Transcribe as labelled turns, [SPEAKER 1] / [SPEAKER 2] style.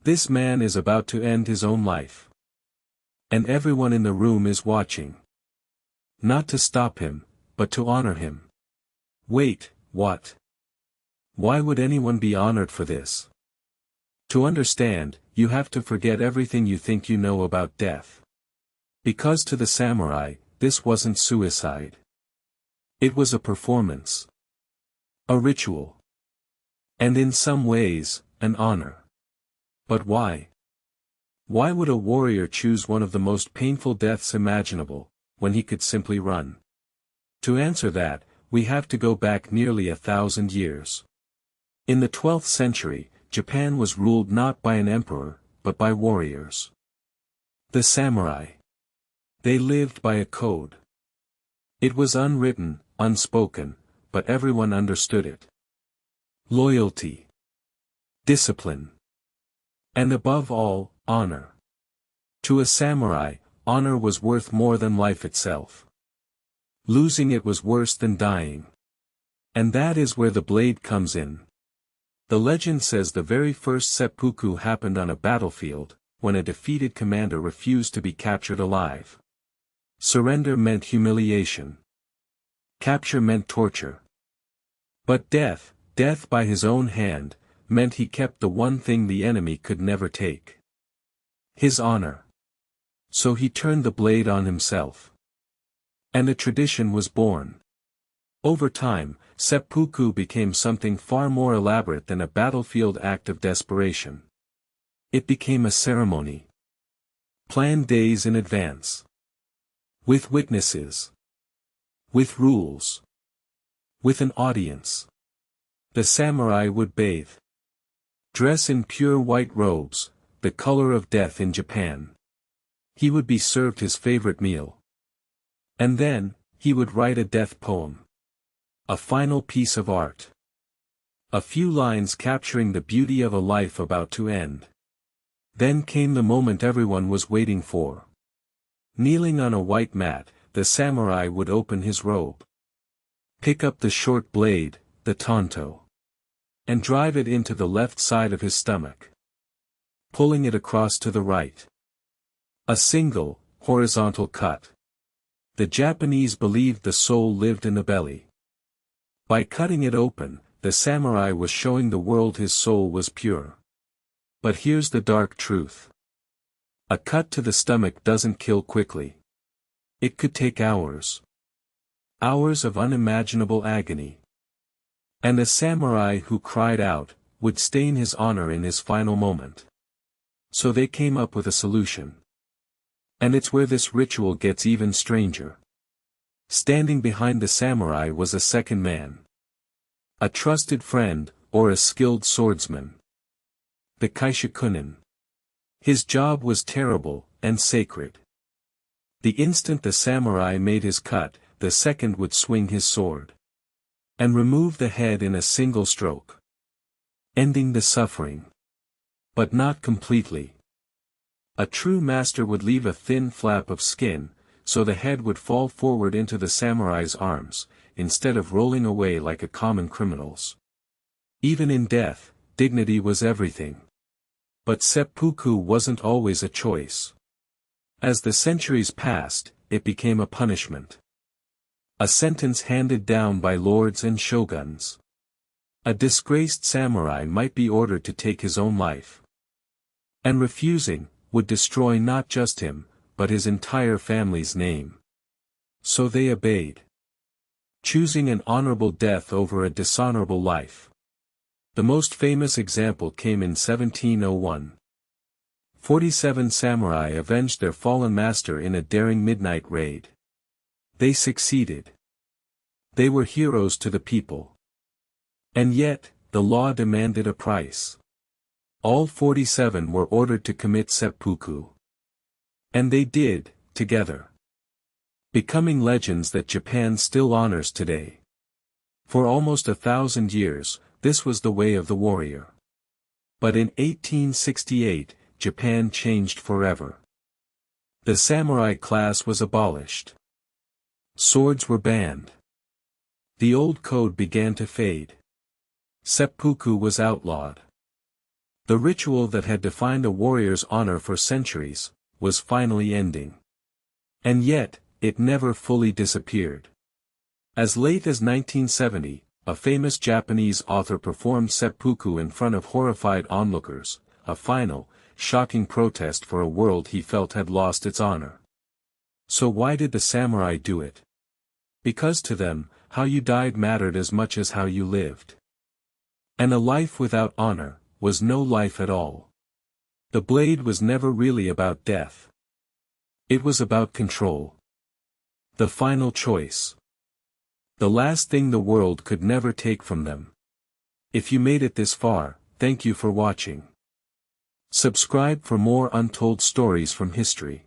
[SPEAKER 1] This man is about to end his own life. And everyone in the room is watching. Not to stop him, but to honor him. Wait, what? Why would anyone be honored for this? To understand, you have to forget everything you think you know about death. Because to the samurai, this wasn't suicide. It was a performance. A ritual. And in some ways, an honor. But why? Why would a warrior choose one of the most painful deaths imaginable, when he could simply run? To answer that, we have to go back nearly 1,000 years. In the 12th century, Japan was ruled not by an emperor, but by warriors. The samurai. They lived by a code. It was unwritten, unspoken, but everyone understood it. Loyalty. Discipline. And above all, honor. To a samurai, honor was worth more than life itself. Losing it was worse than dying. And that is where the blade comes in. The legend says the very first seppuku happened on a battlefield, when a defeated commander refused to be captured alive. Surrender meant humiliation. Capture meant torture. But death by his own hand, meant he kept the one thing the enemy could never take. His honor. So he turned the blade on himself. And a tradition was born. Over time, seppuku became something far more elaborate than a battlefield act of desperation. It became a ceremony. Planned days in advance. With witnesses. With rules. With an audience. The samurai would bathe. Dress in pure white robes, the color of death in Japan. He would be served his favorite meal. And then, he would write a death poem. A final piece of art. A few lines capturing the beauty of a life about to end. Then came the moment everyone was waiting for. Kneeling on a white mat, the samurai would open his robe. Pick up the short blade, the tanto. And drive it into the left side of his stomach. Pulling it across to the right. A single, horizontal cut. The Japanese believed the soul lived in the belly. By cutting it open, the samurai was showing the world his soul was pure. But here's the dark truth. A cut to the stomach doesn't kill quickly. It could take hours. Hours of unimaginable agony. And a samurai who cried out, would stain his honor in his final moment. So they came up with a solution. And it's where this ritual gets even stranger. Standing behind the samurai was a second man. A trusted friend, or a skilled swordsman. The kaishakunin. His job was terrible, and sacred. The instant the samurai made his cut, the second would swing his sword. And remove the head in a single stroke. Ending the suffering. But not completely. A true master would leave a thin flap of skin, so the head would fall forward into the samurai's arms, instead of rolling away like a common criminal's. Even in death, dignity was everything. But seppuku wasn't always a choice. As the centuries passed, it became a punishment. A sentence handed down by lords and shoguns. A disgraced samurai might be ordered to take his own life. And refusing, would destroy not just him, but his entire family's name. So they obeyed. Choosing an honorable death over a dishonorable life. The most famous example came in 1701. 47 samurai avenged their fallen master in a daring midnight raid. They succeeded. They were heroes to the people. And yet, the law demanded a price. All 47 were ordered to commit seppuku. And they did, together. Becoming legends that Japan still honors today. For almost 1,000 years, this was the way of the warrior. But in 1868, Japan changed forever. The samurai class was abolished. Swords were banned. The old code began to fade. Seppuku was outlawed. The ritual that had defined a warrior's honor for centuries, was finally ending. And yet, it never fully disappeared. As late as 1970, a famous Japanese author performed seppuku in front of horrified onlookers, a final, shocking protest for a world he felt had lost its honor. So why did the samurai do it? Because to them, how you died mattered as much as how you lived. And a life without honor, was no life at all. The blade was never really about death. It was about control. The final choice. The last thing the world could never take from them. If you made it this far, thank you for watching. Subscribe for more untold stories from history.